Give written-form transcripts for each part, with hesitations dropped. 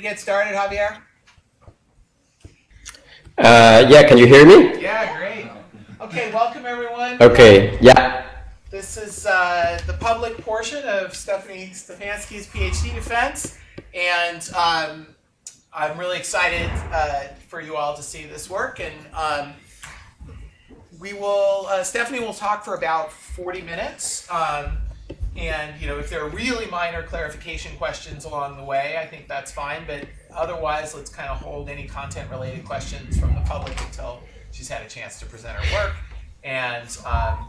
get started, Javier? Yeah, can you hear me? Yeah, great. Okay, welcome everyone. Okay, yeah. This is the public portion of Stefanski's PhD defense, and I'm really excited for you all to see this work. And Stephanie will talk for about 40 minutes. And if there are really minor clarification questions along the way, I think that's fine. But otherwise, let's kind of hold any content-related questions from the public until she's had a chance to present her work. And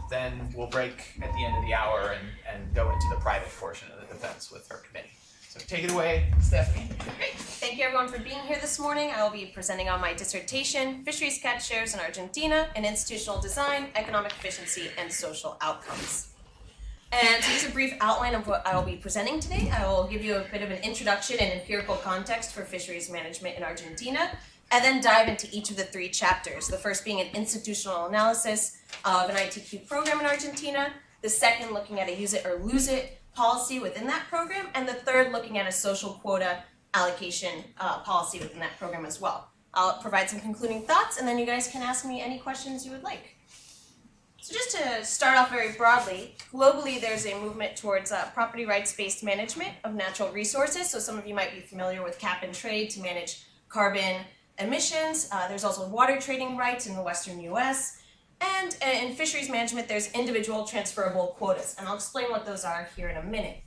then we'll break at the end of the hour and go into the private portion of the defense with her committee. So take it away, Stephanie. Great. Thank you everyone for being here this morning. I will be presenting on my dissertation, Fisheries Catch Shares in Argentina, and Institutional Design, Economic Efficiency, and Social Outcomes. And to use a brief outline of what I will be presenting today, I will give you a bit of an introduction and empirical context for fisheries management in Argentina, and then dive into each of the three chapters. The first being an institutional analysis of an ITQ program in Argentina, the second looking at a use it or lose it policy within that program, and the third looking at a social quota allocation policy within that program as well. I'll provide some concluding thoughts, and then you guys can ask me any questions you would like. So just to start off very broadly, globally there's a movement towards property rights-based management of natural resources. So some of you might be familiar with cap and trade to manage carbon emissions. There's also water trading rights in the Western US. And in fisheries management, there's individual transferable quotas. And I'll explain what those are here in a minute.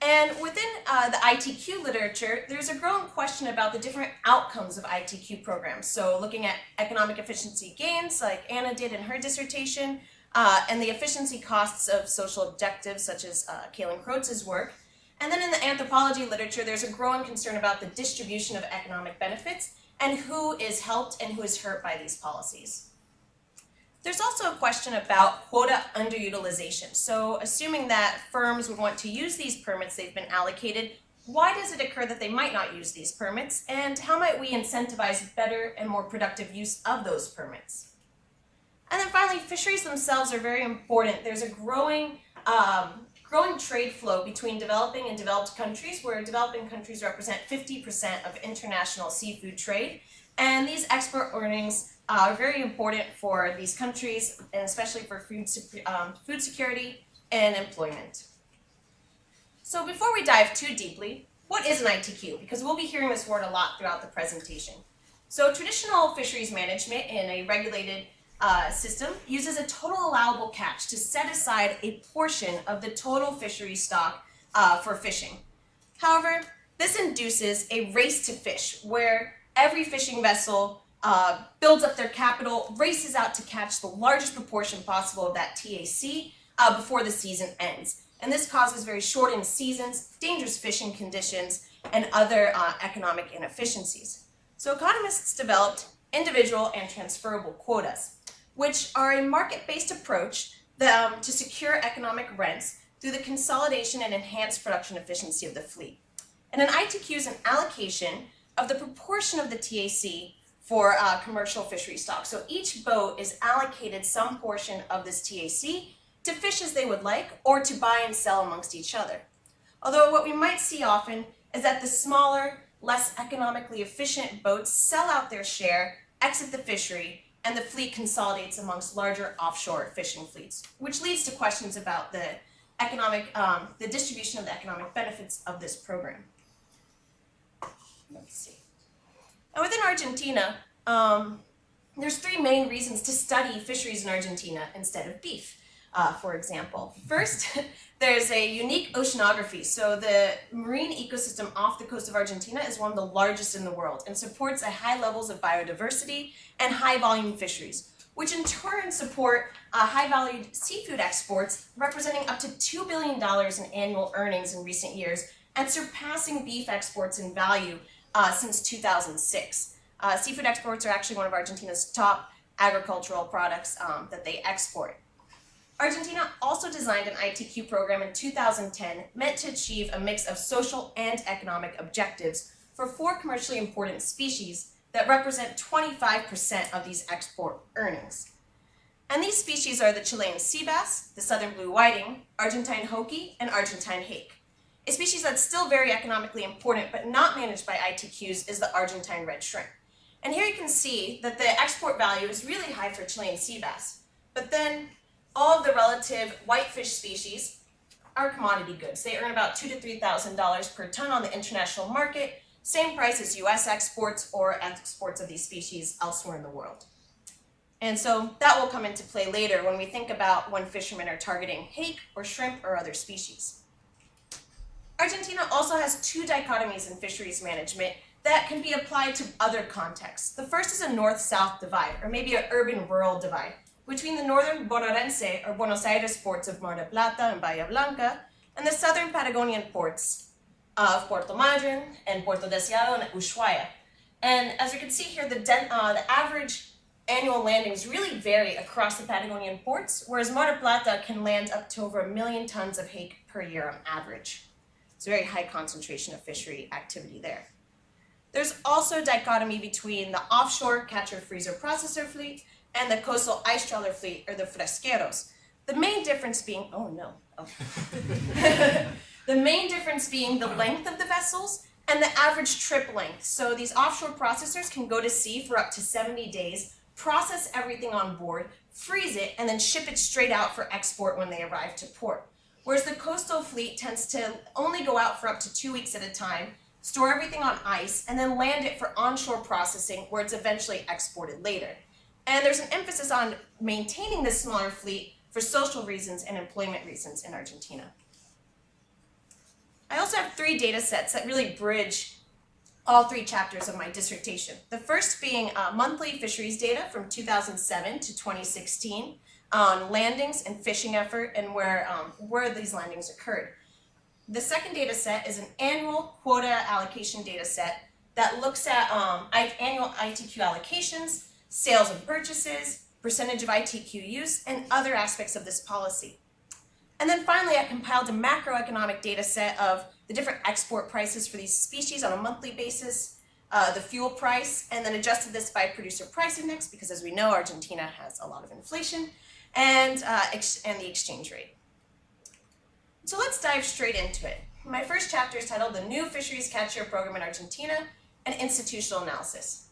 And within the ITQ literature, there's a growing question about the different outcomes of ITQ programs. So looking at economic efficiency gains, like Anna did in her dissertation, and the efficiency costs of social objectives, such as Kaylin Crotz's work. And then in the anthropology literature, there's a growing concern about the distribution of economic benefits and who is helped and who is hurt by these policies. There's also a question about quota underutilization. So assuming that firms would want to use these permits they've been allocated, why does it occur that they might not use these permits? And how might we incentivize better and more productive use of those permits? And then finally, fisheries themselves are very important. There's a growing trade flow between developing and developed countries, where developing countries represent 50% of international seafood trade. And these export earnings are very important for these countries, and especially for food security and employment. So before we dive too deeply, what is an ITQ? Because we'll be hearing this word a lot throughout the presentation. So traditional fisheries management in a regulated system uses a total allowable catch to set aside a portion of the total fishery stock for fishing. However, this induces a race to fish, where every fishing vessel builds up their capital, races out to catch the largest proportion possible of that TAC before the season ends. And this causes very shortened seasons, dangerous fishing conditions, and other economic inefficiencies. So economists developed individual and transferable quotas, which are a market-based approach to secure economic rents through the consolidation and enhanced production efficiency of the fleet. And an ITQ is an allocation of the proportion of the TAC for commercial fishery stock. So each boat is allocated some portion of this TAC to fish as they would like, or to buy and sell amongst each other. Although what we might see often is that the smaller, less economically efficient boats sell out their share, exit the fishery, and the fleet consolidates amongst larger offshore fishing fleets, which leads to questions about the distribution of the economic benefits of this program. Let's see. And within Argentina, there's three main reasons to study fisheries in Argentina instead of beef, for example. First, there's a unique oceanography. So the marine ecosystem off the coast of Argentina is one of the largest in the world and supports high levels of biodiversity and high volume fisheries, which in turn support high valued seafood exports representing up to $2 billion in annual earnings in recent years, and surpassing beef exports in value since 2006. Seafood exports are actually one of Argentina's top agricultural products that they export. Argentina also designed an ITQ program in 2010 meant to achieve a mix of social and economic objectives for 4 commercially important species that represent 25% of these export earnings. And these species are the Chilean sea bass, the southern blue whiting, Argentine hoki, and Argentine hake. A species that's still very economically important but not managed by ITQs is the Argentine red shrimp. And here you can see that the export value is really high for Chilean sea bass. But then all of the relative whitefish species are commodity goods. They earn about $2,000 to $3,000 per ton on the international market, same price as US exports or exports of these species elsewhere in the world. And so that will come into play later when we think about when fishermen are targeting hake or shrimp or other species. Argentina also has two dichotomies in fisheries management that can be applied to other contexts. The first is a north-south divide, or maybe an urban-rural divide, between the northern Bonaerense or Buenos Aires ports of Mar del Plata and Bahia Blanca, and the southern Patagonian ports of Puerto Madryn and Puerto Deseado and Ushuaia. And as you can see here, the average annual landings really vary across the Patagonian ports, whereas Mar del Plata can land up to over 1 million tons of hake per year on average. It's a very high concentration of fishery activity there. There's also a dichotomy between the offshore catcher, freezer, processor fleet and the coastal ice trawler fleet, or the fresqueros. The main difference being, the main difference being the length of the vessels and the average trip length. So these offshore processors can go to sea for up to 70 days, process everything on board, freeze it, and then ship it straight out for export when they arrive to port. Whereas the coastal fleet tends to only go out for up to 2 weeks at a time, store everything on ice, and then land it for onshore processing where it's eventually exported later. And there's an emphasis on maintaining this smaller fleet for social reasons and employment reasons in Argentina. I also have 3 data sets that really bridge all 3 chapters of my dissertation. The first being monthly fisheries data from 2007 to 2016 on landings and fishing effort and where these landings occurred. The second data set is an annual quota allocation data set that looks at annual ITQ allocations, sales and purchases, percentage of ITQ use, and other aspects of this policy. And then finally, I compiled a macroeconomic data set of the different export prices for these species on a monthly basis, the fuel price, and then adjusted this by producer price index, because as we know, Argentina has a lot of inflation, and the exchange rate. So let's dive straight into it. My first chapter is titled The New Fisheries Catch-Share Program in Argentina and Institutional Analysis.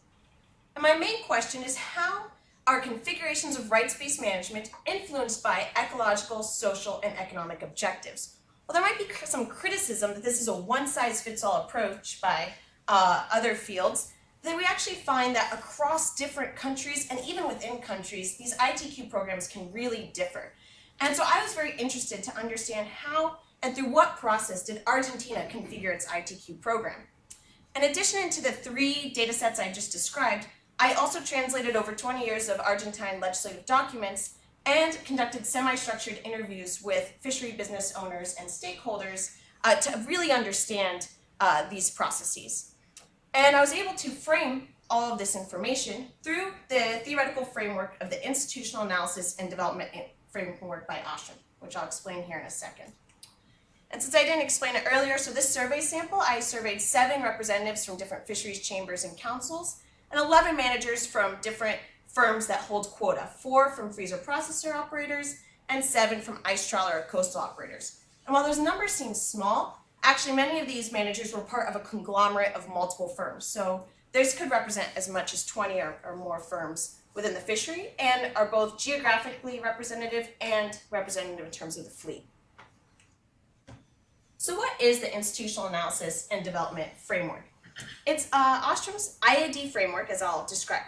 And my main question is, how are configurations of rights-based management influenced by ecological, social, and economic objectives? Well, there might be some criticism that this is a one-size-fits-all approach by other fields. Then we actually find that across different countries and even within countries, these ITQ programs can really differ. And so I was very interested to understand how and through what process did Argentina configure its ITQ program. In addition to the 3 data sets I just described, I also translated over 20 years of Argentine legislative documents and conducted semi-structured interviews with fishery business owners and stakeholders to really understand these processes. And I was able to frame all of this information through the theoretical framework of the Institutional Analysis and Development Framework by Ostrom, which I'll explain here in a second. And since I didn't explain it earlier, so this survey sample, I surveyed 7 representatives from different fisheries chambers and councils, and 11 managers from different firms that hold quota, 4 from freezer processor operators, and 7 from ice trawler or coastal operators. And while those numbers seem small, actually many of these managers were part of a conglomerate of multiple firms. So this could represent as much as 20 or more firms within the fishery, and are both geographically representative and representative in terms of the fleet. So what is the Institutional Analysis and Development Framework? It's Ostrom's IAD framework, as I'll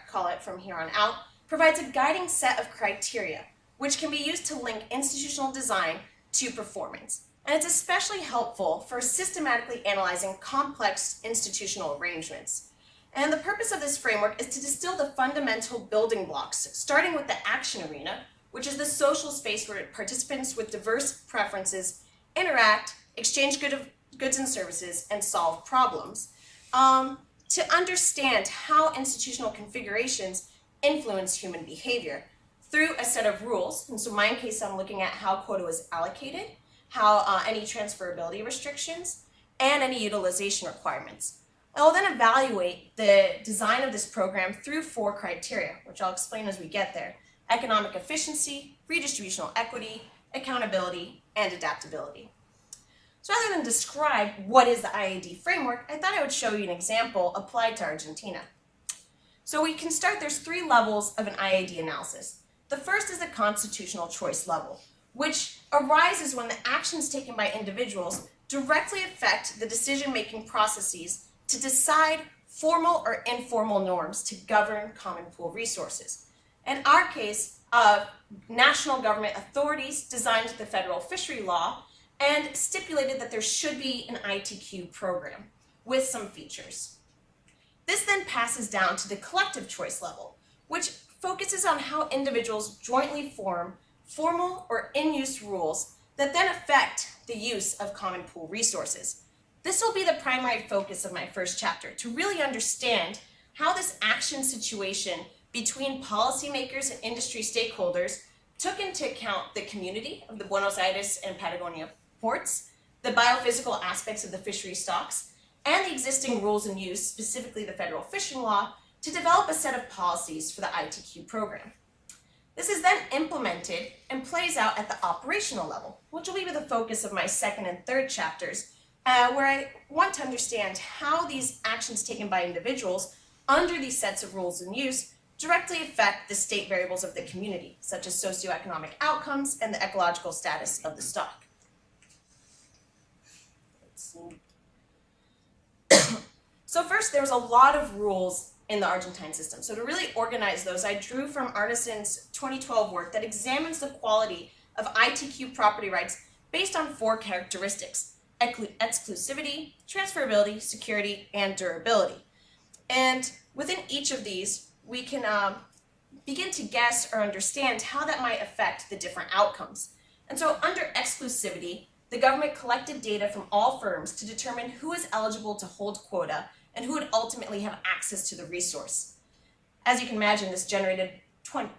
call it from here on out, provides a guiding set of criteria which can be used to link institutional design to performance. And it's especially helpful for systematically analyzing complex institutional arrangements. And the purpose of this framework is to distill the fundamental building blocks, starting with the action arena, which is the social space where participants with diverse preferences interact, exchange goods and services, and solve problems, to understand how institutional configurations influence human behavior through a set of rules. And so in my case, I'm looking at how quota is allocated, how any transferability restrictions, and any utilization requirements. I will then evaluate the design of this program through 4 criteria, which I'll explain as we get there: economic efficiency, redistributional equity, accountability, and adaptability. So rather than describe what is the IAD framework, I thought I would show you an example applied to Argentina. So we can start, there's 3 levels of an IAD analysis. The first is the constitutional choice level, which arises when the actions taken by individuals directly affect the decision-making processes to decide formal or informal norms to govern common pool resources. In our case, national government authorities designed the federal fishery law and stipulated that there should be an ITQ program with some features. This then passes down to the collective choice level, which focuses on how individuals jointly form formal or in-use rules that then affect the use of common pool resources. This will be the primary focus of my first chapter, to really understand how this action situation between policymakers and industry stakeholders took into account the community of the Buenos Aires and Patagonia ports, the biophysical aspects of the fishery stocks, and the existing rules in use, specifically the federal fishing law, to develop a set of policies for the ITQ program. This is then implemented and plays out at the operational level, which will be the focus of my second and third chapters, where I want to understand how these actions taken by individuals under these sets of rules in use directly affect the state variables of the community, such as socioeconomic outcomes and the ecological status of the stock. So first, there's a lot of rules in the Argentine system. So to really organize those, I drew from Artisan's 2012 work that examines the quality of ITQ property rights based on 4 characteristics: exclusivity, transferability, security, and durability. And within each of these, we can begin to guess or understand how that might affect the different outcomes. And so under exclusivity, the government collected data from all firms to determine who is eligible to hold quota and who would ultimately have access to the resource. As you can imagine, this generated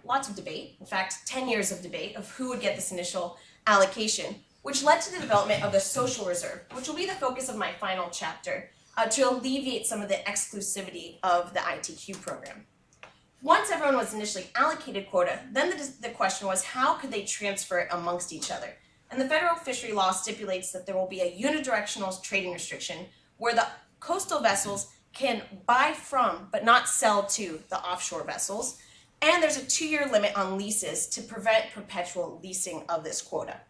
lots of debate, in fact, 10 years of debate of who would get this initial allocation, which led to the development of the social reserve, which will be the focus of my final chapter, to alleviate some of the exclusivity of the ITQ program. Once everyone was initially allocated quota, then the question was, how could they transfer it amongst each other? And the federal fishery law stipulates that there will be a unidirectional trading restriction where the coastal vessels can buy from but not sell to the offshore vessels, and there's a 2-year limit on leases to prevent perpetual leasing of this quota.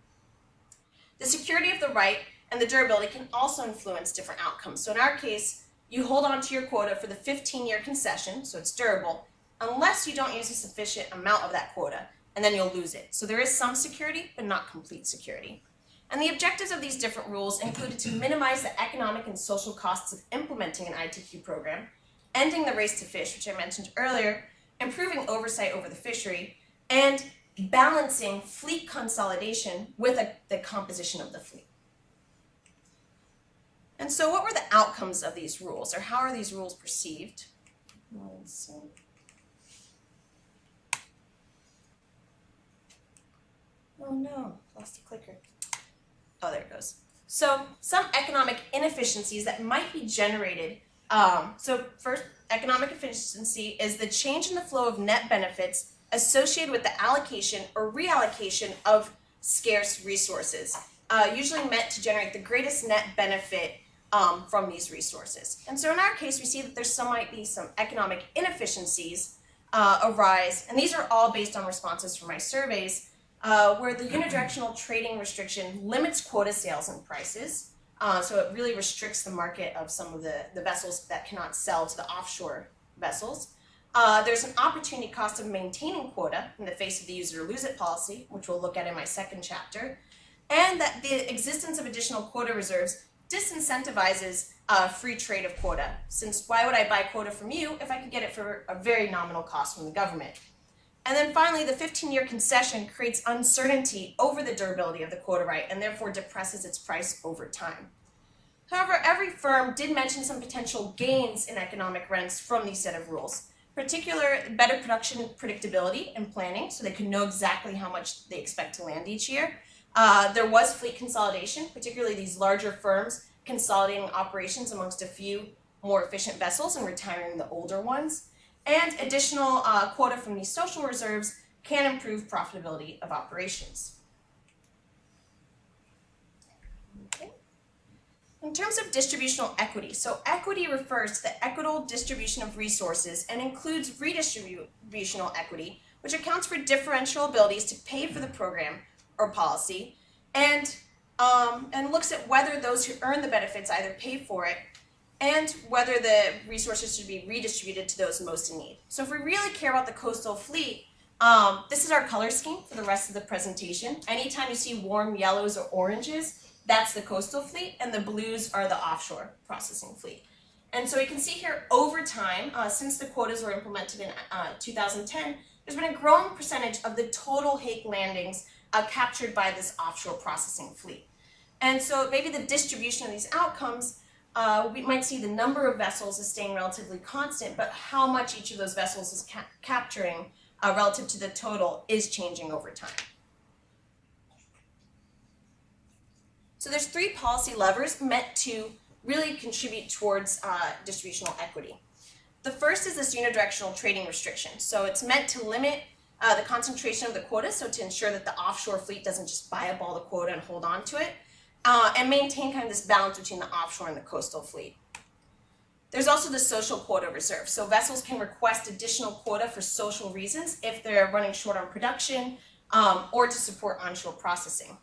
The security of the right and the durability can also influence different outcomes. So in our case, you hold on to your quota for the 15-year concession, so it's durable, unless you don't use a sufficient amount of that quota, and then you'll lose it. So there is some security, but not complete security. And the objectives of these different rules included to minimize the economic and social costs of implementing an ITQ program, ending the race to fish, which I mentioned earlier, improving oversight over the fishery, and balancing fleet consolidation with the composition of the fleet. And so what were the outcomes of these rules, or how are these rules perceived? Let's see. Oh no, lost the clicker. Oh, there it goes. So some economic inefficiencies that might be generated. So first, economic efficiency is the change in the flow of net benefits associated with the allocation or reallocation of scarce resources, usually meant to generate the greatest net benefit from these resources. And so in our case, we see that might be some economic inefficiencies arise, and these are all based on responses from my surveys, where the unidirectional trading restriction limits quota sales and prices. So it really restricts the market of some of the vessels that cannot sell to the offshore vessels. There's an opportunity cost of maintaining quota in the face of the use it or lose it policy, which we'll look at in my second chapter, and that the existence of additional quota reserves disincentivizes free trade of quota, since why would I buy quota from you if I could get it for a very nominal cost from the government? And then finally, the 15-year concession creates uncertainty over the durability of the quota right and therefore depresses its price over time. However, every firm did mention some potential gains in economic rents from these set of rules, particularly better production predictability and planning, so they could know exactly how much they expect to land each year. There was fleet consolidation, particularly these larger firms consolidating operations amongst a few more efficient vessels and retiring the older ones. And additional quota from these social reserves can improve profitability of operations. Okay. In terms of distributional equity, so equity refers to the equitable distribution of resources and includes redistributional equity, which accounts for differential abilities to pay for the program or policy, and looks at whether those who earn the benefits either pay for it and whether the resources should be redistributed to those most in need. So if we really care about the coastal fleet, this is our color scheme for the rest of the presentation. Anytime you see warm yellows or oranges, that's the coastal fleet, and the blues are the offshore processing fleet. And so we can see here over time, since the quotas were implemented in 2010, there's been a growing percentage of the total hake landings captured by this offshore processing fleet. And so maybe the distribution of these outcomes, we might see the number of vessels is staying relatively constant, but how much each of those vessels is capturing relative to the total is changing over time. So there's 3 policy levers meant to really contribute towards distributional equity. The first is this unidirectional trading restriction. So it's meant to limit the concentration of the quota, so to ensure that the offshore fleet doesn't just buy up all the quota and hold on to it, and maintain kind of this balance between the offshore and the coastal fleet. There's also the social quota reserve. So vessels can request additional quota for social reasons if they're running short on production or to support onshore processing.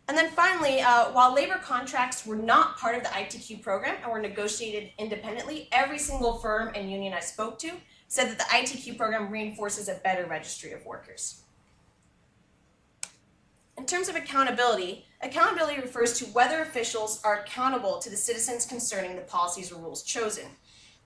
And then finally, while labor contracts were not part of the ITQ program and were negotiated independently, every single firm and union I spoke to said that the ITQ program reinforces a better registry of workers. In terms of accountability, accountability refers to whether officials are accountable to the citizens concerning the policies or rules chosen.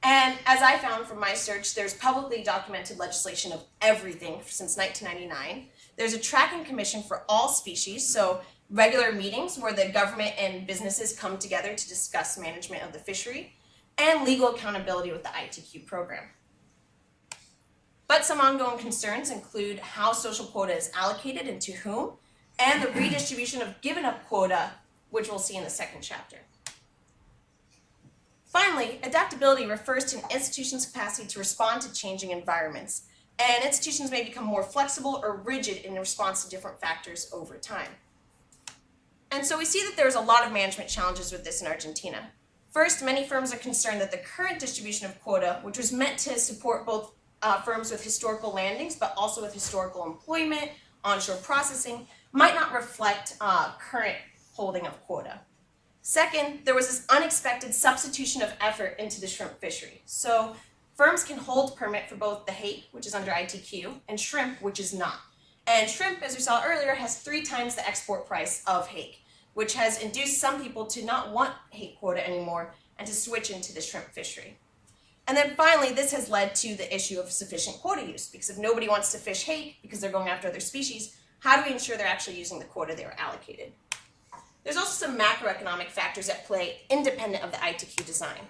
And as I found from my search, there's publicly documented legislation of everything since 1999. There's a tracking commission for all species, so regular meetings where the government and businesses come together to discuss management of the fishery, and legal accountability with the ITQ program. But some ongoing concerns include how social quota is allocated and to whom, and the redistribution of given up quota, which we'll see in the second chapter. Finally, adaptability refers to an institution's capacity to respond to changing environments, and institutions may become more flexible or rigid in response to different factors over time. And so we see that there's a lot of management challenges with this in Argentina. First, many firms are concerned that the current distribution of quota, which was meant to support both firms with historical landings, but also with historical employment, onshore processing, might not reflect current holding of quota. Second, there was this unexpected substitution of effort into the shrimp fishery. So firms can hold permit for both the hake, which is under ITQ, and shrimp, which is not. And shrimp, as we saw earlier, has 3 times the export price of hake, which has induced some people to not want hake quota anymore and to switch into the shrimp fishery. And then finally, this has led to the issue of sufficient quota use, because if nobody wants to fish hake because they're going after other species, how do we ensure they're actually using the quota they were allocated? There's also some macroeconomic factors at play independent of the ITQ design.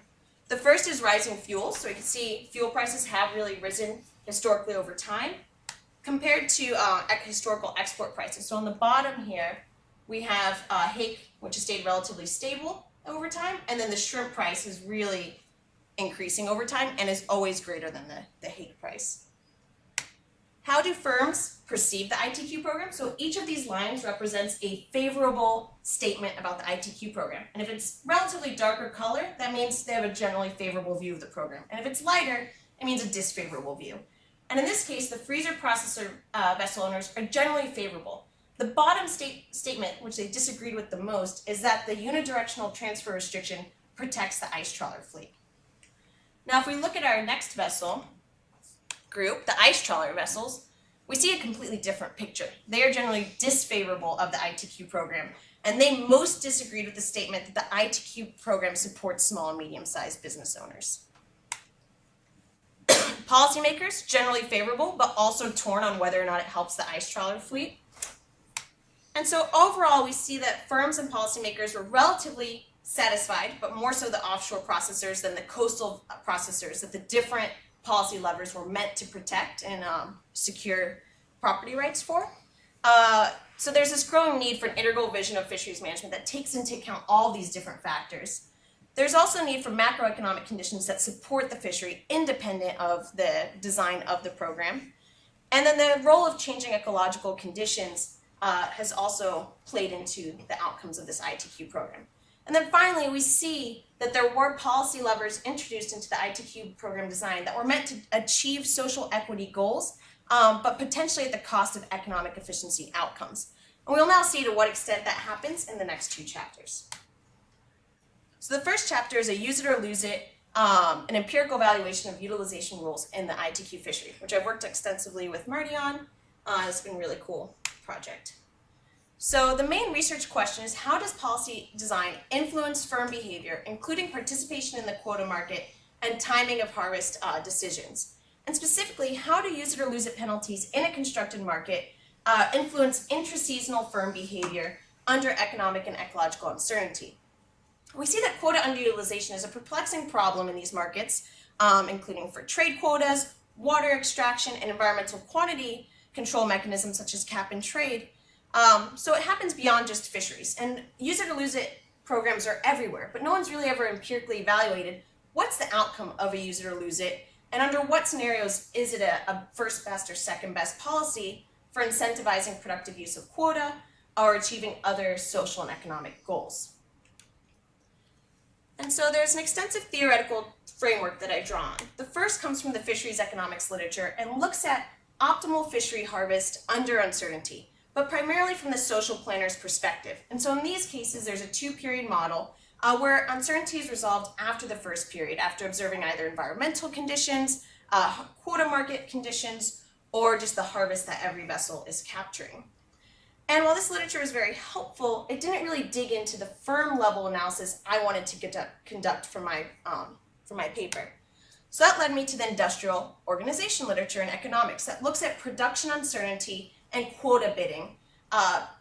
The first is rising fuel. So you can see fuel prices have really risen historically over time compared to historical export prices. So on the bottom here, we have hake, which has stayed relatively stable over time, and then the shrimp price is really increasing over time and is always greater than the hake price. How do firms perceive the ITQ program? So each of these lines represents a favorable statement about the ITQ program. And if it's relatively darker color, that means they have a generally favorable view of the program. And if it's lighter, it means a disfavorable view. And in this case, the freezer processor vessel owners are generally favorable. The bottom statement, which they disagreed with the most, is that the unidirectional transfer restriction protects the ice trawler fleet. Now, if we look at our next vessel group, the ice trawler vessels, we see a completely different picture. They are generally disfavorable of the ITQ program, and they most disagreed with the statement that the ITQ program supports small and medium-sized business owners. Policymakers, generally favorable, but also torn on whether or not it helps the ice trawler fleet. And so overall, we see that firms and policymakers were relatively satisfied, but more so the offshore processors than the coastal processors, that the different policy levers were meant to protect and secure property rights for. So there's this growing need for an integral vision of fisheries management that takes into account all these different factors. There's also a need for macroeconomic conditions that support the fishery independent of the design of the program. And then the role of changing ecological conditions has also played into the outcomes of this ITQ program. And then finally, we see that there were policy levers introduced into the ITQ program design that were meant to achieve social equity goals, but potentially at the cost of economic efficiency outcomes. And we'll now see to what extent that happens in the next two chapters. So the first chapter is a use it or lose it, an empirical evaluation of utilization rules in the ITQ fishery, which I've worked extensively with Marty on. It's been a really cool project. So the main research question is, how does policy design influence firm behavior, including participation in the quota market and timing of harvest decisions? And specifically, how do use it or lose it penalties in a constructed market influence intra-seasonal firm behavior under economic and ecological uncertainty? We see that quota underutilization is a perplexing problem in these markets, including for trade quotas, water extraction, and environmental quantity control mechanisms such as cap and trade. So it happens beyond just fisheries, and use it or lose it programs are everywhere, but no one's really ever empirically evaluated what's the outcome of a use it or lose it, and under what scenarios is it a first best or second best policy for incentivizing productive use of quota or achieving other social and economic goals. And so there's an extensive theoretical framework that I draw on. The first comes from the fisheries economics literature and looks at optimal fishery harvest under uncertainty, but primarily from the social planner's perspective. And so in these cases, there's a two-period model where uncertainty is resolved after the first period, after observing either environmental conditions, quota market conditions, or just the harvest that every vessel is capturing. And while this literature is very helpful, it didn't really dig into the firm level analysis I wanted to conduct for my paper. So that led me to the industrial organization literature in economics that looks at production uncertainty and quota bidding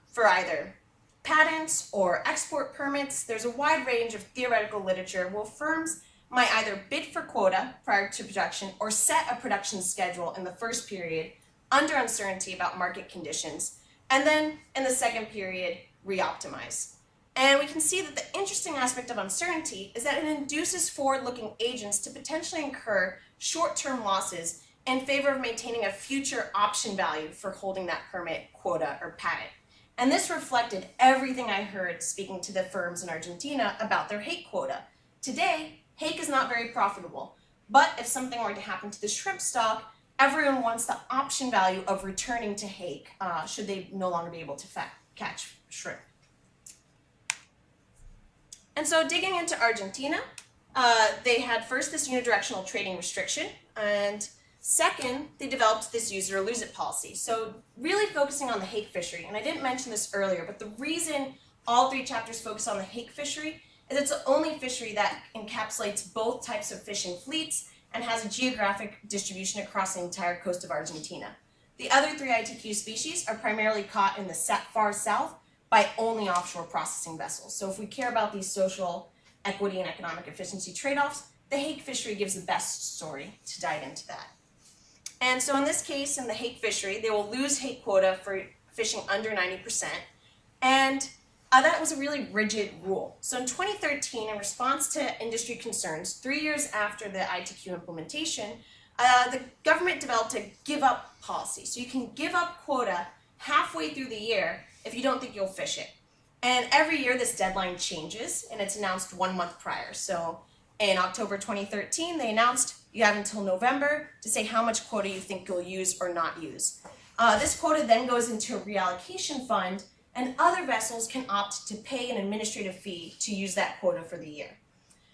for either patents or export permits. There's a wide range of theoretical literature where firms might either bid for quota prior to production or set a production schedule in the first period under uncertainty about market conditions, and then in the second period, re-optimize. And we can see that the interesting aspect of uncertainty is that it induces forward-looking agents to potentially incur short-term losses in favor of maintaining a future option value for holding that permit, quota, or patent. And this reflected everything I heard speaking to the firms in Argentina about their hake quota. Today, hake is not very profitable, but if something were to happen to the shrimp stock, everyone wants the option value of returning to hake should they no longer be able to catch shrimp. And so digging into Argentina, they had first this unidirectional trading restriction, and second, they developed this use it or lose it policy. So really focusing on the hake fishery, and I didn't mention this earlier, but the reason all three chapters focus on the hake fishery is it's the only fishery that encapsulates both types of fishing fleets and has a geographic distribution across the entire coast of Argentina. The other three ITQ species are primarily caught in the far south by only offshore processing vessels. So if we care about these social equity and economic efficiency trade-offs, the hake fishery gives the best story to dive into that. And so in this case, in the hake fishery, they will lose hake quota for fishing under 90%, and that was a really rigid rule. So in 2013, in response to industry concerns, 3 years after the ITQ implementation, the government developed a give up policy. So you can give up quota halfway through the year if you don't think you'll fish it. And every year this deadline changes, and it's announced 1 month prior. So in October 2013, they announced you have until November to say how much quota you think you'll use or not use. This quota then goes into a reallocation fund, and other vessels can opt to pay an administrative fee to use that quota for the year.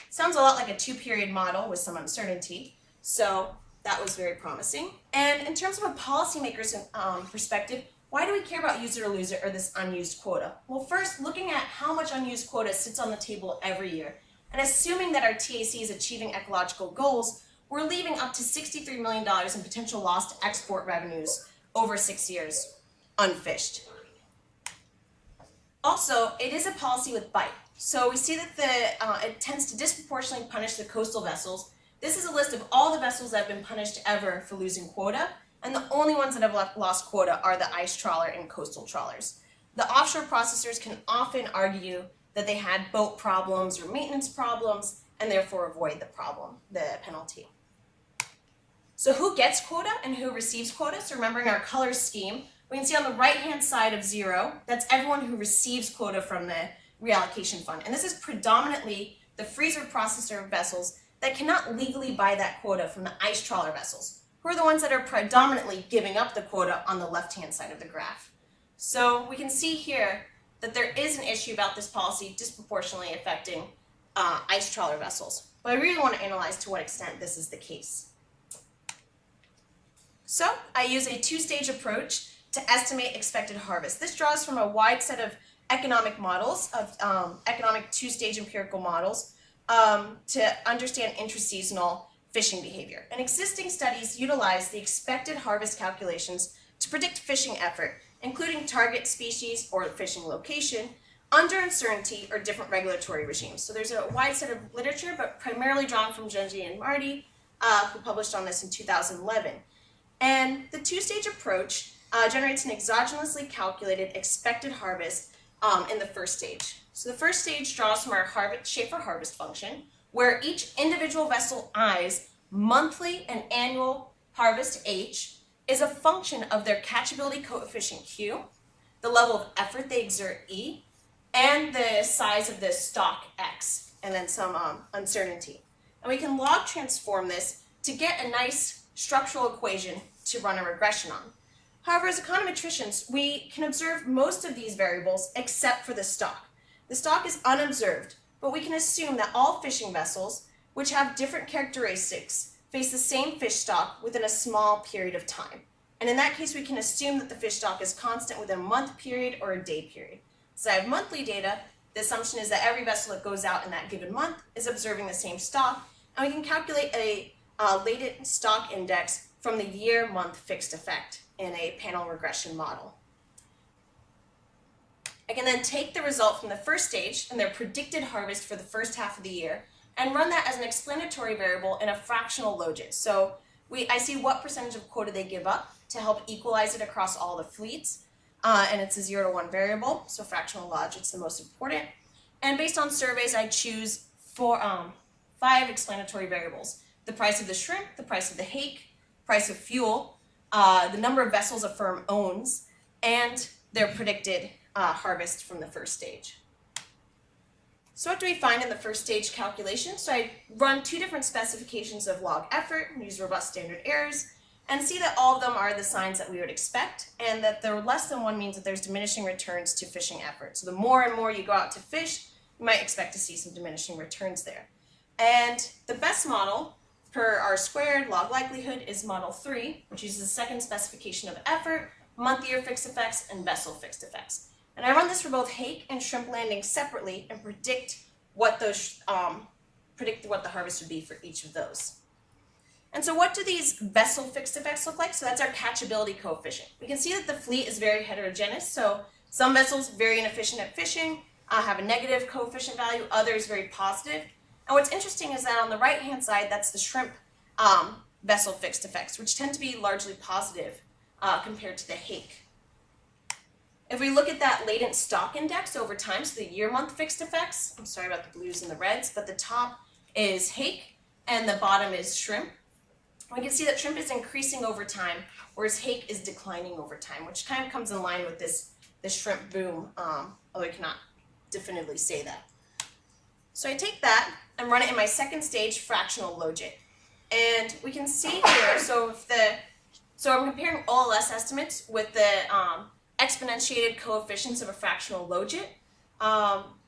Sounds a lot like a two-period model with some uncertainty, so that was very promising. And in terms of a policymaker's perspective, why do we care about use it or lose it, or this unused quota? Well, first, looking at how much unused quota sits on the table every year, and assuming that our TAC is achieving ecological goals, we're leaving up to $63 million in potential lost export revenues over 6 years unfished. Also, it is a policy with bite. So we see that it tends to disproportionately punish the coastal vessels. This is a list of all the vessels that have been punished ever for losing quota, and the only ones that have lost quota are the ice trawler and coastal trawlers. The offshore processors can often argue that they had boat problems or maintenance problems, and therefore avoid the penalty. So who gets quota and who receives quota? So remembering our color scheme, we can see on the right-hand side of 0, that's everyone who receives quota from the reallocation fund. And this is predominantly the freezer processor vessels that cannot legally buy that quota from the ice trawler vessels, who are the ones that are predominantly giving up the quota on the left-hand side of the graph. So we can see here that there is an issue about this policy disproportionately affecting ice trawler vessels. But I really want to analyze to what extent this is the case. So I use a two-stage approach to estimate expected harvest. This draws from a wide set of economic models, of economic two-stage empirical models, to understand intraseasonal fishing behavior. And existing studies utilize the expected harvest calculations to predict fishing effort, including target species or fishing location, under uncertainty or different regulatory regimes. So there's a wide set of literature, but primarily drawn from Junji and Marty, who published on this in 2011. And the two-stage approach generates an exogenously calculated expected harvest in the first stage. So the first stage draws from our Schaefer harvest function, where each individual vessel I's monthly and annual harvest H is a function of their catchability coefficient Q, the level of effort they exert E, and the size of the stock X, and then some uncertainty. And we can log transform this to get a nice structural equation to run a regression on. However, as econometricians, we can observe most of these variables except for the stock. The stock is unobserved, but we can assume that all fishing vessels, which have different characteristics, face the same fish stock within a small period of time. And in that case, we can assume that the fish stock is constant within a month period or a day period. So I have monthly data. The assumption is that every vessel that goes out in that given month is observing the same stock, and we can calculate a latent stock index from the year-month fixed effect in a panel regression model. I can then take the result from the first stage and their predicted harvest for the first half of the year and run that as an explanatory variable in a fractional logit. So I see what percentage of quota they give up to help equalize it across all the fleets. And it's a 0 to 1 variable, so fractional logit's the most important. And based on surveys, I choose 5 explanatory variables: the price of the shrimp, the price of the hake, price of fuel, the number of vessels a firm owns, and their predicted harvest from the first stage. So what do we find in the first stage calculation? So I run 2 different specifications of log effort and use robust standard errors, and see that all of them are the signs that we would expect, and that they're less than 1 means that there's diminishing returns to fishing effort. So the more and more you go out to fish, you might expect to see some diminishing returns there. And the best model per R squared log likelihood is model 3, which uses the second specification of effort, month-year fixed effects, and vessel fixed effects. And I run this for both hake and shrimp landings separately and predict what those what the harvest would be for each of those. And so what do these vessel fixed effects look like? So that's our catchability coefficient. We can see that the fleet is very heterogeneous. So some vessels very inefficient at fishing, have a negative coefficient value, others very positive. And what's interesting is that on the right-hand side, that's the shrimp vessel fixed effects, which tend to be largely positive compared to the hake. If we look at that latent stock index over time, so the year-month fixed effects, I'm sorry about the blues and the reds, but the top is hake and the bottom is shrimp. We can see that shrimp is increasing over time, whereas hake is declining over time, which kind of comes in line with this shrimp boom, although I cannot definitively say that. So I take that and run it in my second stage fractional logit. And we can see here, so I'm comparing OLS estimates with the exponentiated coefficients of a fractional logit.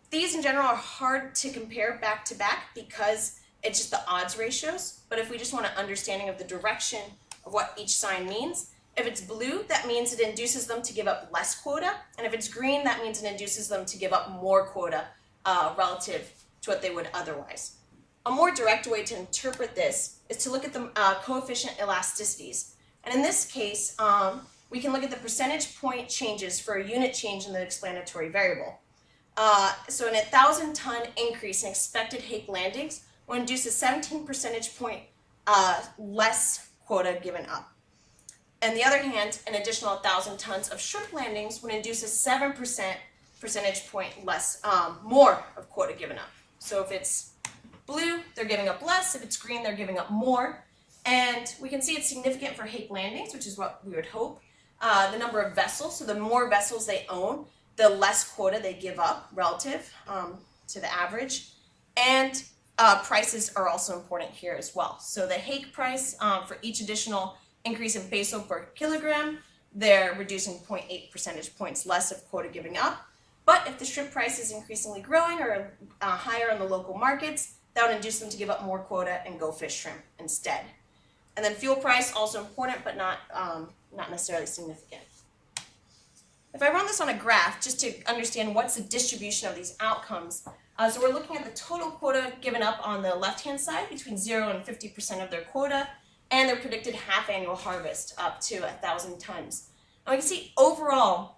These in general are hard to compare back to back because it's just the odds ratios. But if we just want an understanding of the direction of what each sign means, if it's blue, that means it induces them to give up less quota. And if it's green, that means it induces them to give up more quota relative to what they would otherwise. A more direct way to interpret this is to look at the coefficient elasticities. And in this case, we can look at the percentage point changes for a unit change in the explanatory variable. So an 1,000-ton increase in expected hake landings will induce a 17 percentage point less quota given up. On the other hand, an additional 1,000 tons of shrimp landings would induce a 7% percentage point less, more of quota given up. So if it's blue, they're giving up less. If it's green, they're giving up more. And we can see it's significant for hake landings, which is what we would hope. The number of vessels, so the more vessels they own, the less quota they give up relative to the average. And prices are also important here as well. So the hake price, for each additional increase in peso per kilogram, they're reducing 0.8 percentage points less of quota giving up. But if the shrimp price is increasingly growing or higher in the local markets, that would induce them to give up more quota and go fish shrimp instead. And then fuel price, also important, but not necessarily significant. If I run this on a graph, just to understand what's the distribution of these outcomes, so we're looking at the total quota given up on the left-hand side, between 0 and 50% of their quota, and their predicted half-annual harvest up to 1,000 tons. And we can see overall,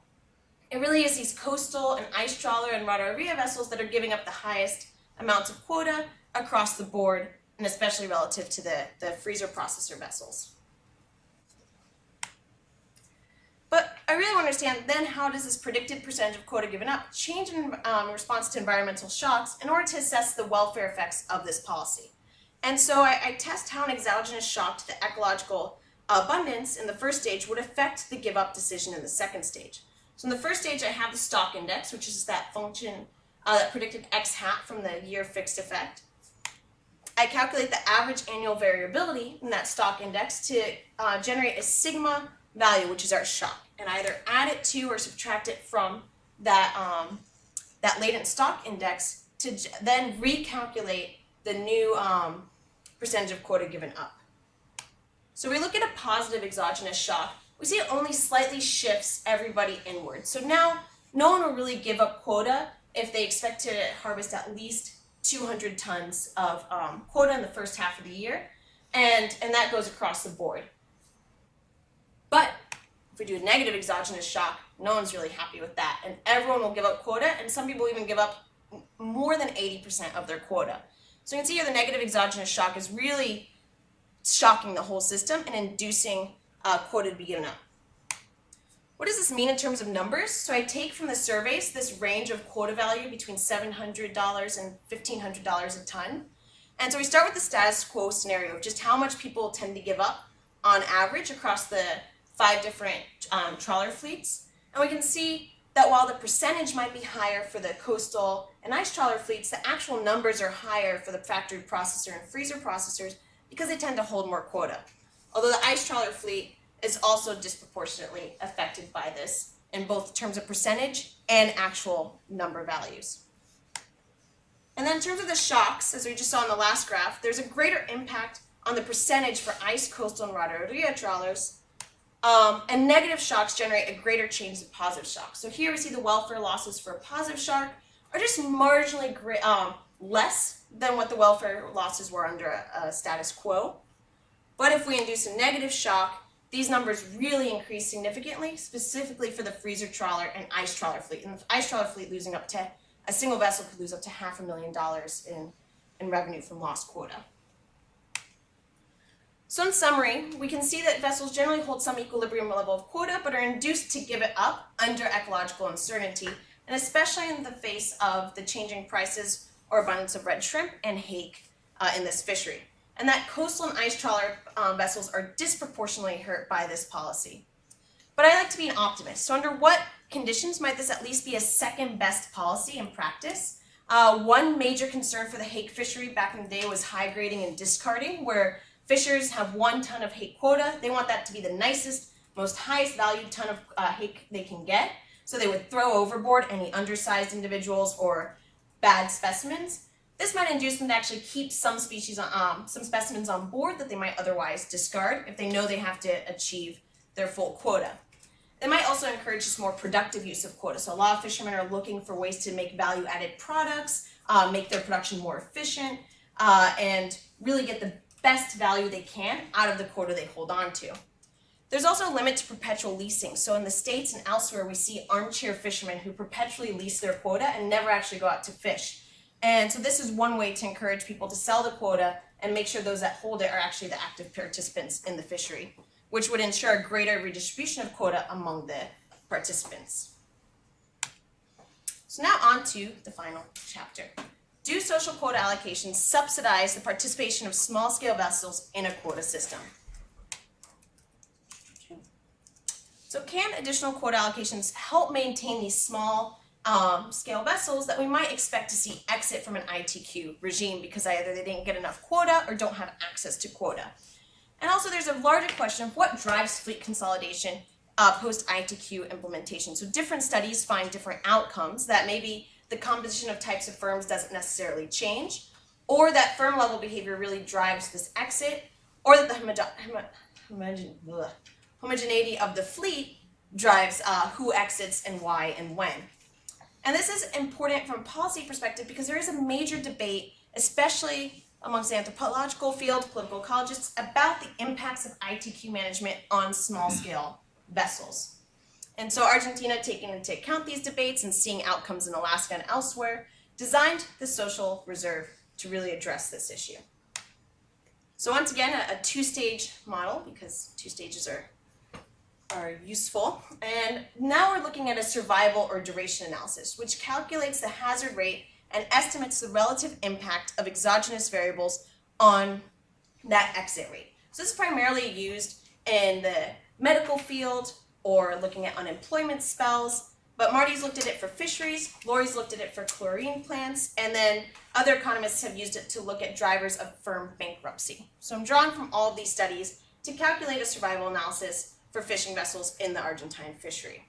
it really is these coastal and ice trawler and radaria vessels that are giving up the highest amounts of quota across the board, and especially relative to the freezer processor vessels. But I really want to understand then, how does this predicted percentage of quota given up change in response to environmental shocks in order to assess the welfare effects of this policy? And so I test how an exogenous shock to the ecological abundance in the first stage would affect the give up decision in the second stage. So in the first stage, I have the stock index, which is that function that predicted X hat from the year fixed effect. I calculate the average annual variability in that stock index to generate a sigma value, which is our shock, and I either add it to or subtract it from that latent stock index to then recalculate the new percentage of quota given up. So we look at a positive exogenous shock, we see it only slightly shifts everybody inward. So now no one will really give up quota if they expect to harvest at least 200 tons of quota in the first half of the year, and that goes across the board. But if we do a negative exogenous shock, no one's really happy with that, and everyone will give up quota, and some people even give up more than 80% of their quota. So you can see here the negative exogenous shock is really shocking the whole system and inducing quota to be given up. What does this mean in terms of numbers? So I take from the surveys this range of quota value between $700 and $1,500 a ton. And so we start with the status quo scenario of just how much people tend to give up on average across the 5 different trawler fleets. And we can see that while the percentage might be higher for the coastal and ice trawler fleets, the actual numbers are higher for the factory processor and freezer processors because they tend to hold more quota. Although the ice trawler fleet is also disproportionately affected by this in both terms of percentage and actual number values. And then in terms of the shocks, as we just saw in the last graph, there's a greater impact on the percentage for ice, coastal, and radaria trawlers, and negative shocks generate a greater change than positive shocks. So here we see the welfare losses for a positive shock are just marginally less than what the welfare losses were under a status quo. But if we induce a negative shock, these numbers really increase significantly, specifically for the freezer trawler and ice trawler fleet. And the ice trawler fleet losing up to, a single vessel could lose up to $500,000 in revenue from lost quota. So in summary, we can see that vessels generally hold some equilibrium level of quota, but are induced to give it up under ecological uncertainty, and especially in the face of the changing prices or abundance of red shrimp and hake in this fishery. And that coastal and ice trawler vessels are disproportionately hurt by this policy. But I like to be an optimist. So under what conditions might this at least be a second best policy in practice? One major concern for the hake fishery back in the day was high grading and discarding, where fishers have 1 ton of hake quota. They want that to be the nicest, most highest valued ton of hake they can get. So they would throw overboard any undersized individuals or bad specimens. This might induce them to actually keep some species, some specimens on board that they might otherwise discard if they know they have to achieve their full quota. They might also encourage just more productive use of quota. So a lot of fishermen are looking for ways to make value-added products, make their production more efficient, and really get the best value they can out of the quota they hold on to. There's also a limit to perpetual leasing. So in the States and elsewhere, we see armchair fishermen who perpetually lease their quota and never actually go out to fish. And so this is one way to encourage people to sell the quota and make sure those that hold it are actually the active participants in the fishery, which would ensure a greater redistribution of quota among the participants. So now on to the final chapter. Do social quota allocations subsidize the participation of small-scale vessels in a quota system? So can additional quota allocations help maintain these small scale vessels that we might expect to see exit from an ITQ regime because either they didn't get enough quota or don't have access to quota? And also there's a larger question of what drives fleet consolidation post-ITQ implementation. So different studies find different outcomes, that maybe the composition of types of firms doesn't necessarily change, or that firm level behavior really drives this exit, or that the homogeneity of the fleet drives who exits and why and when. And this is important from a policy perspective because there is a major debate, especially amongst the anthropological field, political ecologists, about the impacts of ITQ management on small-scale vessels. And so Argentina, taking into account these debates and seeing outcomes in Alaska and elsewhere, designed the social reserve to really address this issue. So once again, a two-stage model, because two stages are useful. And now we're looking at a survival or duration analysis, which calculates the hazard rate and estimates the relative impact of exogenous variables on that exit rate. So this is primarily used in the medical field or looking at unemployment spells, but Marty's looked at it for fisheries, Lori's looked at it for chlorine plants, and then other economists have used it to look at drivers of firm bankruptcy. So I'm drawing from all of these studies to calculate a survival analysis for fishing vessels in the Argentine fishery.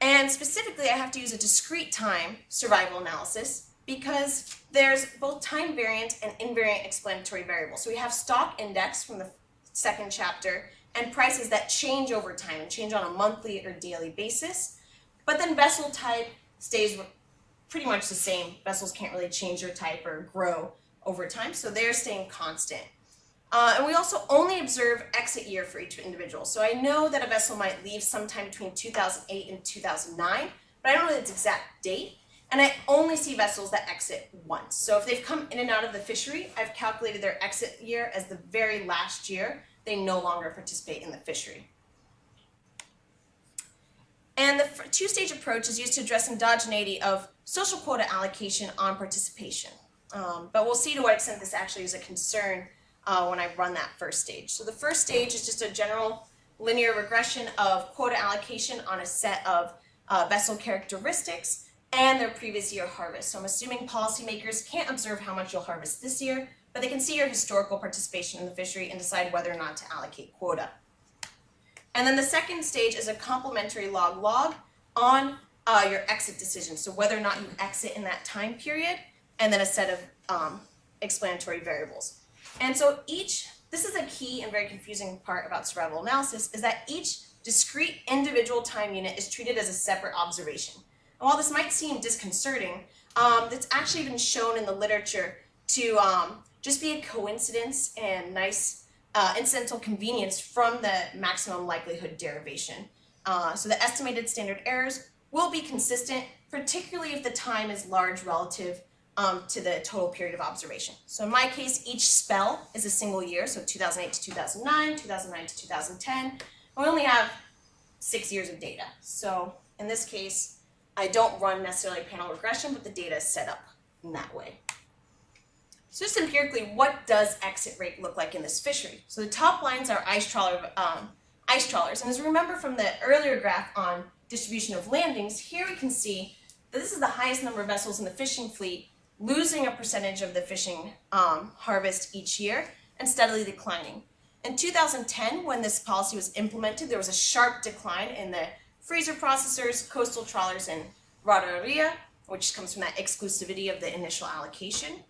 And specifically, I have to use a discrete time survival analysis because there's both time variant and invariant explanatory variables. So we have stock index from the second chapter and prices that change over time and change on a monthly or daily basis. But then vessel type stays pretty much the same. Vessels can't really change their type or grow over time, so they're staying constant. And we also only observe exit year for each individual. So I know that a vessel might leave sometime between 2008 and 2009, but I don't know its exact date. And I only see vessels that exit once. So if they've come in and out of the fishery, I've calculated their exit year as the very last year they no longer participate in the fishery. And the two-stage approach is used to address endogeneity of social quota allocation on participation. But we'll see to what extent this actually is a concern when I run that first stage. So the first stage is just a general linear regression of quota allocation on a set of vessel characteristics and their previous year harvest. So I'm assuming policymakers can't observe how much you'll harvest this year, but they can see your historical participation in the fishery and decide whether or not to allocate quota. And then the second stage is a complementary log-log on your exit decision. So whether or not you exit in that time period, and then a set of explanatory variables. And so this is a key and very confusing part about survival analysis, is that each discrete individual time unit is treated as a separate observation. And while this might seem disconcerting, it's actually been shown in the literature to just be a coincidence and nice incidental convenience from the maximum likelihood derivation. So the estimated standard errors will be consistent, particularly if the time is large relative to the total period of observation. So in my case, each spell is a single year, so 2008 to 2009, 2009 to 2010, and we only have 6 years of data. So in this case, I don't run necessarily panel regression, but the data is set up in that way. So just empirically, what does exit rate look like in this fishery? So the top lines are ice trawlers, and as you remember from the earlier graph on distribution of landings, here we can see that this is the highest number of vessels in the fishing fleet, losing a percentage of the fishing harvest each year and steadily declining. In 2010, when this policy was implemented, there was a sharp decline in the freezer processors, coastal trawlers, and radoria, which comes from that exclusivity of the initial allocation.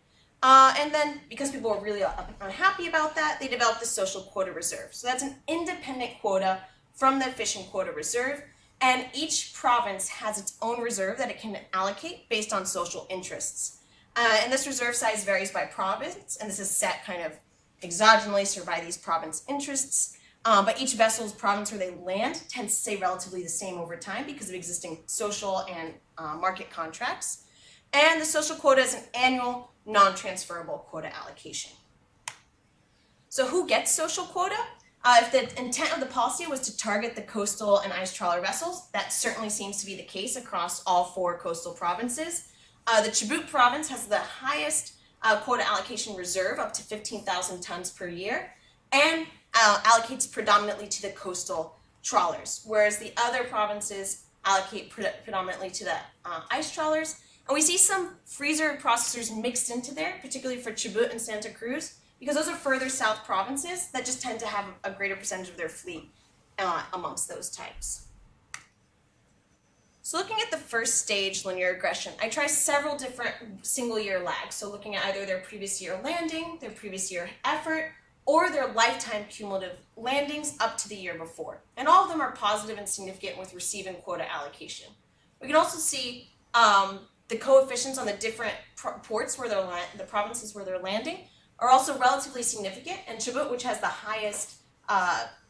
And then, because people were really unhappy about that, they developed the social quota reserve. So that's an independent quota from the fishing quota reserve, and each province has its own reserve that it can allocate based on social interests. And this reserve size varies by province, and this is set kind of exogenously by these province interests. But each vessel's province where they land tends to stay relatively the same over time because of existing social and market contracts. And the social quota is an annual, non-transferable quota allocation. So who gets social quota? If the intent of the policy was to target the coastal and ice trawler vessels, that certainly seems to be the case across all 4 coastal provinces. The Chubut province has the highest quota allocation reserve, up to 15,000 tons per year, and allocates predominantly to the coastal trawlers, whereas the other provinces allocate predominantly to the ice trawlers. And we see some freezer processors mixed into there, particularly for Chubut and Santa Cruz, because those are further south provinces that just tend to have a greater percentage of their fleet amongst those types. So looking at the first stage linear regression, I try several different single year lags. So looking at either their previous year landing, their previous year effort, or their lifetime cumulative landings up to the year before. And all of them are positive and significant with receiving quota allocation. We can also see the coefficients on the different ports where the provinces where they're landing are also relatively significant. And Chubut, which has the highest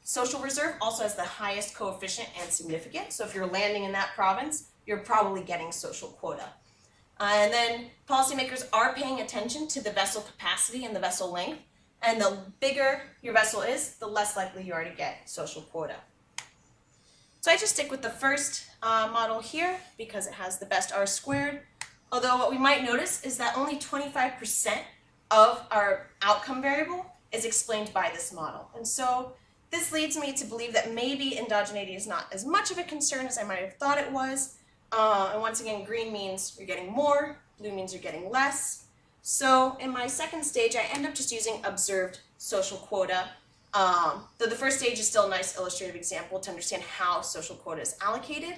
social reserve, also has the highest coefficient and significance. So if you're landing in that province, you're probably getting social quota. And then policymakers are paying attention to the vessel capacity and the vessel length. And the bigger your vessel is, the less likely you are to get social quota. So I just stick with the first model here because it has the best R squared. Although what we might notice is that only 25% of our outcome variable is explained by this model. And so this leads me to believe that maybe endogeneity is not as much of a concern as I might have thought it was. And once again, green means you're getting more, blue means you're getting less. So in my second stage, I end up just using observed social quota. Though the first stage is still a nice illustrative example to understand how social quota is allocated.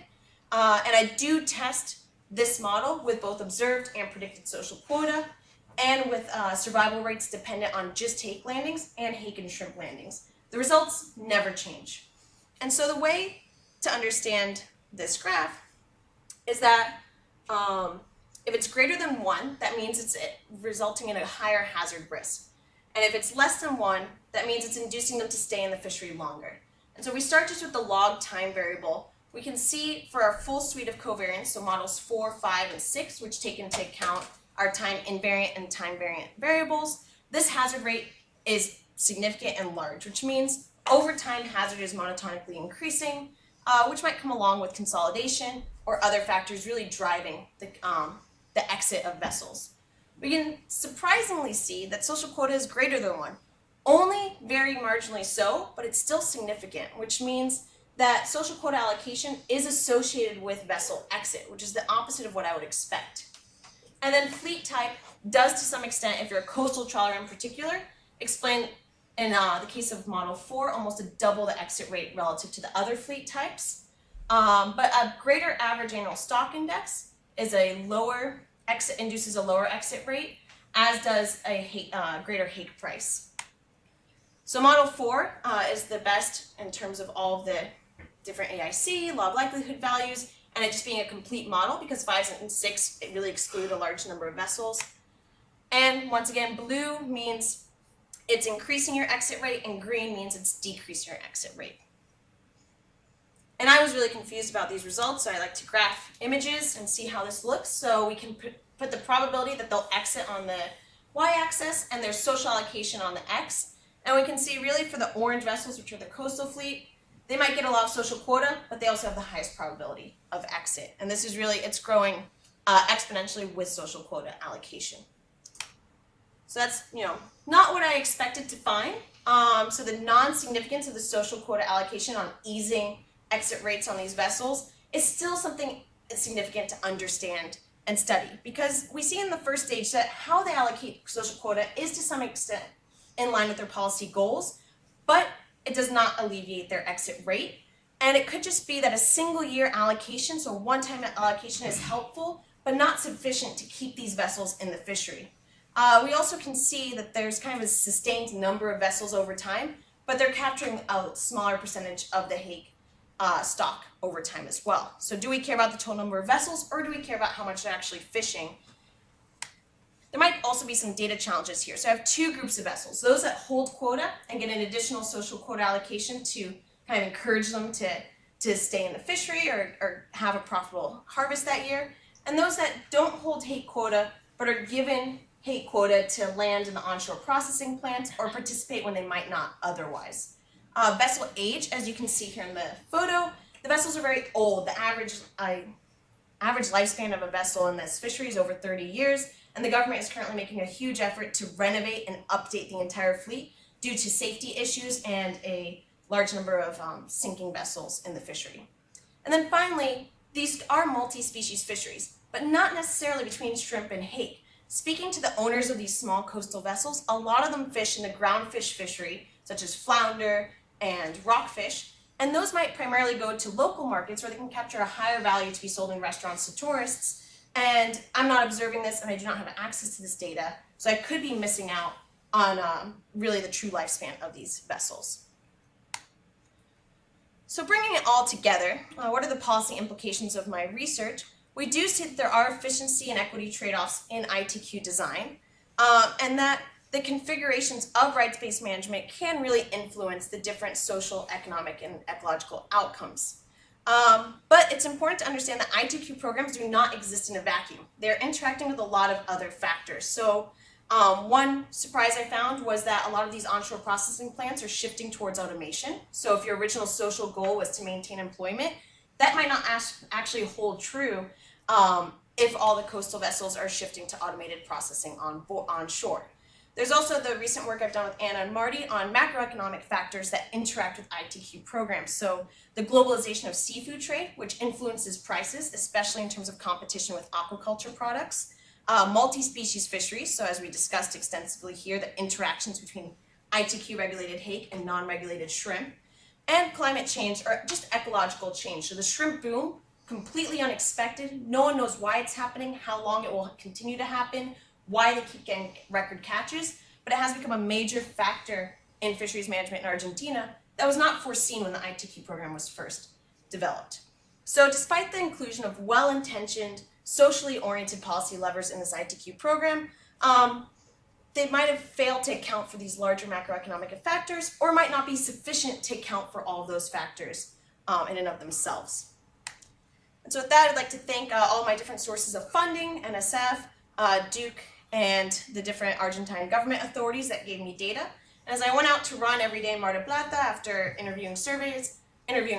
And I do test this model with both observed and predicted social quota, and with survival rates dependent on just hake landings and hake and shrimp landings. The results never change. And so the way to understand this graph is that if it's greater than 1, that means it's resulting in a higher hazard risk. And if it's less than 1, that means it's inducing them to stay in the fishery longer. And so we start just with the log time variable. We can see for our full suite of covariance, so models 4, 5, and 6, which take into account our time invariant and time variant variables, this hazard rate is significant and large, which means over time hazard is monotonically increasing, which might come along with consolidation or other factors really driving the exit of vessels. We can surprisingly see that social quota is greater than 1, only very marginally so, but it's still significant, which means that social quota allocation is associated with vessel exit, which is the opposite of what I would expect. And then fleet type does, to some extent, if you're a coastal trawler in particular, explain in the case of model 4, almost a double the exit rate relative to the other fleet types. But a greater average annual stock index is a lower exit, induces a lower exit rate, as does a greater hake price. So model 4 is the best in terms of all of the different AIC, law of likelihood values, and it just being a complete model because 5 and 6 it really exclude a large number of vessels. And once again, blue means it's increasing your exit rate, and green means it's decreasing your exit rate. And I was really confused about these results, so I like to graph images and see how this looks. So we can put the probability that they'll exit on the y-axis and their social allocation on the x. And we can see really for the orange vessels, which are the coastal fleet, they might get a lot of social quota, but they also have the highest probability of exit. And this is really, it's growing exponentially with social quota allocation. So that's, not what I expected to find. So the non-significance of the social quota allocation on easing exit rates on these vessels is still something significant to understand and study, because we see in the first stage that how they allocate social quota is to some extent in line with their policy goals, but it does not alleviate their exit rate. And it could just be that a single year allocation, so one-time allocation, is helpful, but not sufficient to keep these vessels in the fishery. We also can see that there's kind of a sustained number of vessels over time, but they're capturing a smaller percentage of the hake stock over time as well. So do we care about the total number of vessels, or do we care about how much they're actually fishing? There might also be some data challenges here. So I have two groups of vessels, those that hold quota and get an additional social quota allocation to kind of encourage them to stay in the fishery or have a profitable harvest that year, and those that don't hold hake quota but are given hake quota to land in the onshore processing plants or participate when they might not otherwise. Vessel age, as you can see here in the photo, the vessels are very old. The average lifespan of a vessel in this fishery is over 30 years, and the government is currently making a huge effort to renovate and update the entire fleet due to safety issues and a large number of sinking vessels in the fishery. And then finally, these are multi-species fisheries, but not necessarily between shrimp and hake. Speaking to the owners of these small coastal vessels, a lot of them fish in the groundfish fishery, such as flounder and rockfish, and those might primarily go to local markets where they can capture a higher value to be sold in restaurants to tourists. And I'm not observing this, and I do not have access to this data, so I could be missing out on really the true lifespan of these vessels. So bringing it all together, what are the policy implications of my research? We do see that there are efficiency and equity trade-offs in ITQ design, and that the configurations of rights-based management can really influence the different social, economic, and ecological outcomes. But it's important to understand that ITQ programs do not exist in a vacuum. They're interacting with a lot of other factors. So one surprise I found was that a lot of these onshore processing plants are shifting towards automation. So if your original social goal was to maintain employment, that might not actually hold true if all the coastal vessels are shifting to automated processing onshore. There's also the recent work I've done with Anna and Marty on macroeconomic factors that interact with ITQ programs. So the globalization of seafood trade, which influences prices, especially in terms of competition with aquaculture products. Multi-species fisheries, so as we discussed extensively here, the interactions between ITQ regulated hake and non-regulated shrimp, and climate change, or just ecological change. So the shrimp boom, completely unexpected, no one knows why it's happening, how long it will continue to happen, why they keep getting record catches, but it has become a major factor in fisheries management in Argentina that was not foreseen when the ITQ program was first developed. So despite the inclusion of well-intentioned, socially oriented policy levers in this ITQ program, they might have failed to account for these larger macroeconomic factors, or might not be sufficient to account for all of those factors in and of themselves. And so with that, I'd like to thank all my different sources of funding, NSF, Duke, and the different Argentine government authorities that gave me data. And as I went out to run every day in Mar del Plata after interviewing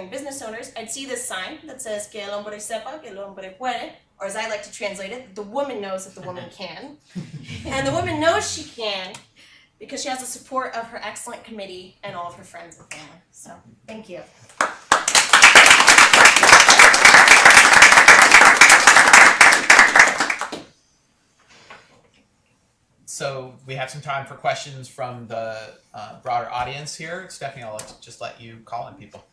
business owners, I'd see this sign that says que el hombre sepa, que el hombre puede, or as I like to translate it, the woman knows that the woman can. And the woman knows she can because she has the support of her excellent committee and all of her friends and family. So, thank you. So we have some time for questions from the broader audience here. Stephanie, I'll just let you call on people.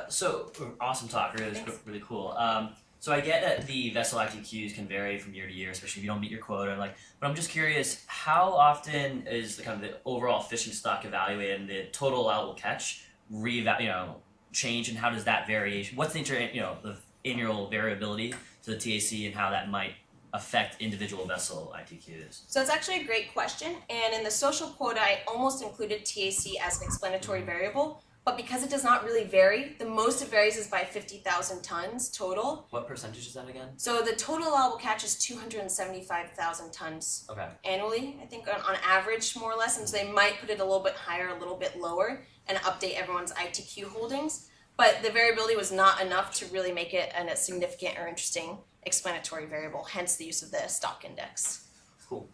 So awesome talk, really cool. So I get that the vessel ITQs can vary from year to year, especially if you don't meet your quota. But I'm just curious, how often is the kind of the overall fishing stock evaluated and the total allowable catch change, and how does that variation? What's the the annual variability to the TAC, and how that might affect individual vessel ITQs? So it's actually a great question, and in the social quota, I almost included TAC as an explanatory variable. But because it does not really vary, the most it varies is by 50,000 tons total. What percentage is that again? So the total allowable catch is 275,000 tons annually, I think on average, more or less. And so they might put it a little bit higher, a little bit lower, and update everyone's ITQ holdings. But the variability was not enough to really make it a significant or interesting explanatory variable, hence the use of the stock index. Cool.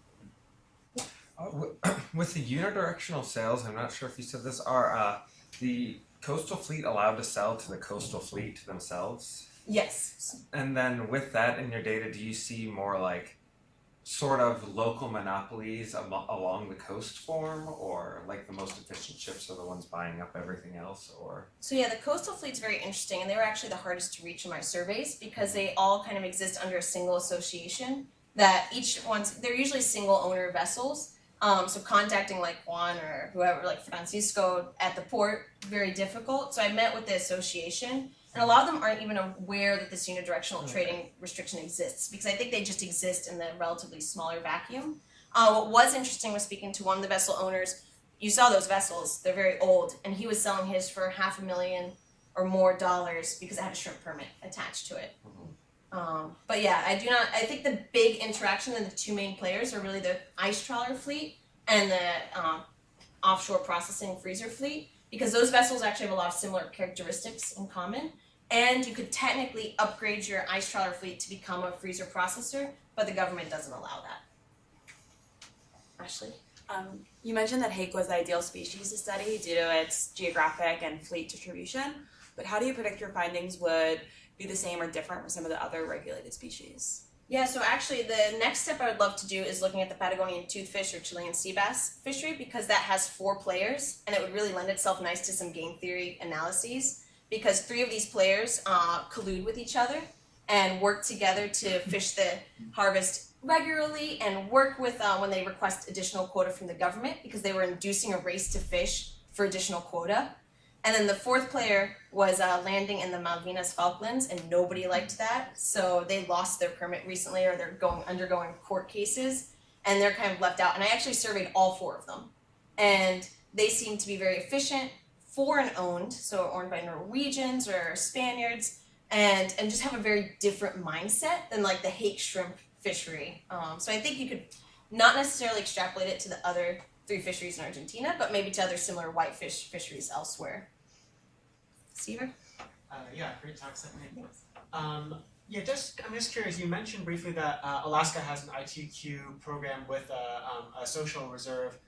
With the unidirectional sales, I'm not sure if you said this, are the coastal fleet allowed to sell to the coastal fleet themselves? Yes. And then with that in your data, do you see more like sort of local monopolies along the coast form, or like the most efficient ships are the ones buying up everything else, or? So yeah, the coastal fleet's very interesting, and they were actually the hardest to reach in my surveys because they all kind of exist under a single association that they're usually single owner vessels. So contacting like Juan or whoever, like Francisco at the port, very difficult. So I met with the association, and a lot of them aren't even aware that this unidirectional trading restriction exists, because I think they just exist in the relatively smaller vacuum. What was interesting was speaking to one of the vessel owners. You saw those vessels, they're very old, and he was selling his for $500,000 or more because it had a shrimp permit attached to it. But yeah, I think the big interaction in the two main players are really the ice trawler fleet and the offshore processing freezer fleet, because those vessels actually have a lot of similar characteristics in common, and you could technically upgrade your ice trawler fleet to become a freezer processor, but the government doesn't allow that. Ashley? You mentioned that hake was the ideal species to study due to its geographic and fleet distribution, but how do you predict your findings would be the same or different for some of the other regulated species? Yeah, so actually the next step I would love to do is looking at the Patagonian toothfish or Chilean sea bass fishery, because that has 4 players and it would really lend itself nice to some game theory analyses, because 3 of these players collude with each other and work together to fish the harvest regularly and work with when they request additional quota from the government, because they were inducing a race to fish for additional quota. And then the 4th player was landing in the Malvinas Falklands, and nobody liked that, so they lost their permit recently, or they're undergoing court cases, and they're kind of left out. And I actually surveyed all 4 of them, and they seem to be very efficient, foreign owned, so owned by Norwegians or Spaniards, and just have a very different mindset than like the hake shrimp fishery. So I think you could not necessarily extrapolate it to the other 3 fisheries in Argentina, but maybe to other similar whitefish fisheries elsewhere. Steven? Yeah, great talk, Stephanie. I'm just curious. You mentioned briefly that Alaska has an ITQ program with a social reserve.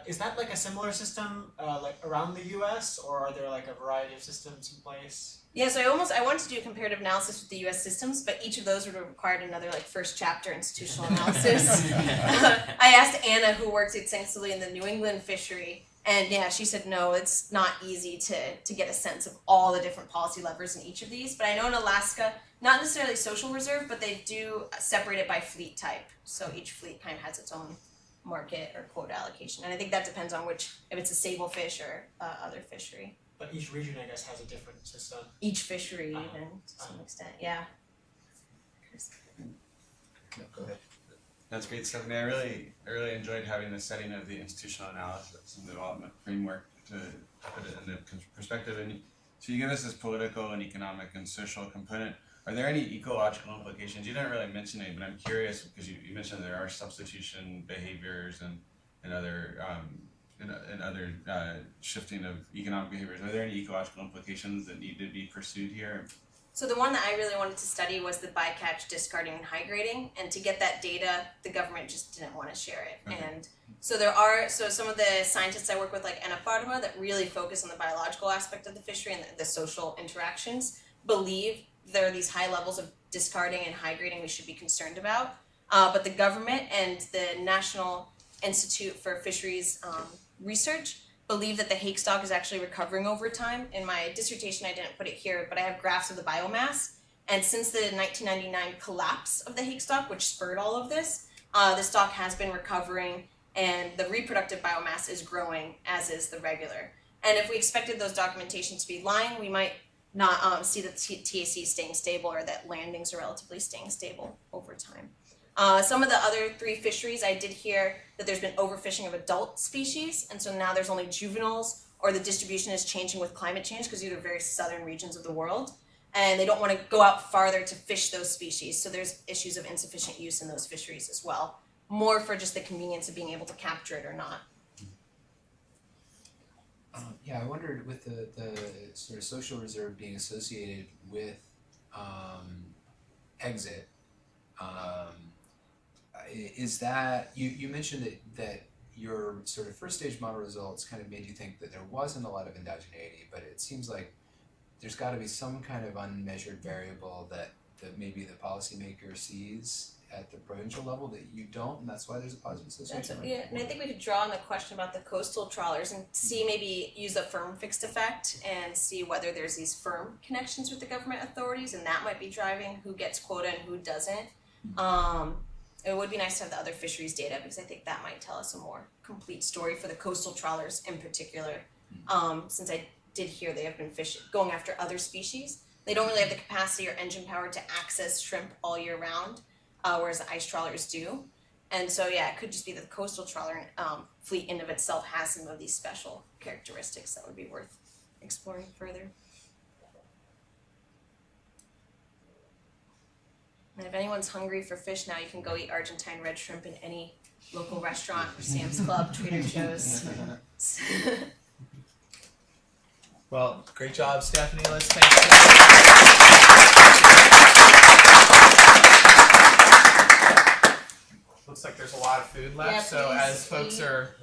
Is that like a similar system like around the U.S., or are there like a variety of systems in place? Yeah, so I wanted to do a comparative analysis with the U.S. systems, but each of those would have required another like first chapter institutional analysis. I asked Anna, who works extensively in the New England fishery, and yeah, she said no, it's not easy to get a sense of all the different policy levers in each of these. But I know in Alaska, not necessarily social reserve, but they do separate it by fleet type. So each fleet kind of has its own market or quota allocation, and I think that depends on if it's a sable fish or other fishery. But each region, I guess, has a different system. Each fishery, even to some extent, yeah. No, go ahead. That's great, Stephanie. I really enjoyed having the setting of the institutional analysis and development framework to put it into perspective. And so you give us this political and economic and social component. Are there any ecological implications? You didn't really mention any, but I'm curious because you mentioned there are substitution behaviors and other shifting of economic behaviors. Are there any ecological implications that need to be pursued here? So the one that I really wanted to study was the bycatch discarding and hydrating, and to get that data, the government just didn't want to share it. Okay. And so some of the scientists I work with, like Anna Parma, that really focus on the biological aspect of the fishery and the social interactions, believe there are these high levels of discarding and hydrating we should be concerned about. But the government and the National Institute for Fisheries Research believe that the hake stock is actually recovering over time. In my dissertation, I didn't put it here, but I have graphs of the biomass. And since the 1999 collapse of the hake stock, which spurred all of this, the stock has been recovering, and the reproductive biomass is growing, as is the regular. And if we expected those documentations to be lying, we might not see that TAC staying stable, or that landings are relatively staying stable over time. Some of the other 3 fisheries, I did hear that there's been overfishing of adult species, and so now there's only juveniles, or the distribution is changing with climate change because these are very southern regions of the world, and they don't want to go out farther to fish those species, so there's issues of insufficient use in those fisheries as well, more for just the convenience of being able to capture it or not. Yeah, I wondered with the sort of social reserve being associated with exit, is that, you mentioned that your sort of first stage model results kind of made you think that there wasn't a lot of endogeneity, but it seems like there's got to be some kind of unmeasured variable that maybe the policymaker sees at the provincial level that you don't, and that's why there's a positive association. Yeah, and I think we could draw on the question about the coastal trawlers and see, maybe use a firm fixed effect and see whether there's these firm connections with the government authorities, and that might be driving who gets quota and who doesn't. It would be nice to have the other fisheries data, because I think that might tell us a more complete story for the coastal trawlers in particular. Since I did hear they have been going after other species. They don't really have the capacity or engine power to access shrimp all year round, whereas the ice trawlers do. And so yeah, it could just be that the coastal trawler fleet in of itself has some of these special characteristics that would be worth exploring further. And if anyone's hungry for fish now, you can go eat Argentine red shrimp in any local restaurant or Sam's Club, Trader Joe's. Well, great job, Stephanie. Let's thank Looks like there's a lot lot of food left, Yeah, so please as folks eat. are